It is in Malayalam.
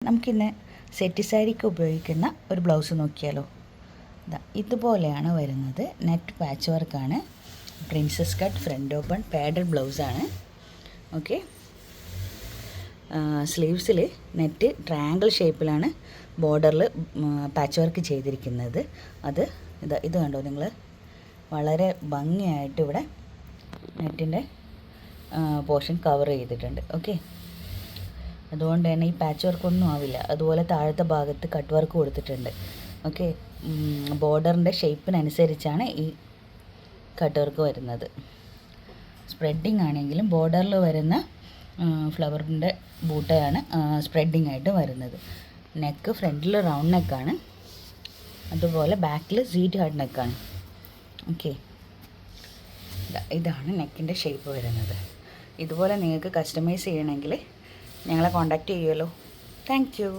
നമുക്കിന്ന് സെറ്റ് സാരിക്ക് ഉപയോഗിക്കുന്ന ഒരു ബ്ലൗസ് നോക്കിയാലോ. ഇതുപോലെയാണ് വരുന്നത്. നെറ്റ് പാച്ച് വർക്കാണ്. Princess cut front open padded ബ്ലൗസാണ്. ഓക്കെ, സ്ലീവ്സിൽ നെറ്റ് ട്രയാങ്കിൾ ഷേപ്പിലാണ് ബോർഡറിൽ പാച്ച് വർക്ക് ചെയ്തിരിക്കുന്നത്. ഇത് കണ്ടോ നിങ്ങൾ, വളരെ ഭംഗിയായിട്ട് ഇവിടെ നെറ്റിൻ്റെ പോർഷൻ കവർ ചെയ്തിട്ടുണ്ട്. ഓക്കെ, അതുകൊണ്ട് തന്നെ ഈ പാച്ച് വർക്കൊന്നും ആവില്ല. അതുപോലെ താഴത്തെ ഭാഗത്ത് കട്ട് വർക്ക് കൊടുത്തിട്ടുണ്ട്. ഓക്കെ, ബോർഡറിൻ്റെ ഷേപ്പിനനുസരിച്ചാണ് ഈ കട്ട് വർക്ക് വരുന്നത്. സ്പ്രെഡിങ് ആണെങ്കിലും ബോർഡറിൽ വരുന്ന ഫ്ലവറിൻ്റെ ബൂട്ടയാണ് സ്പ്രെഡിങ് ആയിട്ട് വരുന്നത്. നെക്ക് ഫ്രണ്ടിൽ റൗണ്ട് നെക്കാണ്, അതുപോലെ ബാക്കിൽ സീറ്റ് ഹാർഡ് നെക്കാണ്. ഓക്കെ, ഇതാണ് നെക്കിൻ്റെ ഷേപ്പ് വരുന്നത്. ഇതുപോലെ നിങ്ങൾക്ക് കസ്റ്റമൈസ് ചെയ്യണമെങ്കിൽ ഞങ്ങളെ കോൺടാക്റ്റ് ചെയ്യുമല്ലോ. Thank you.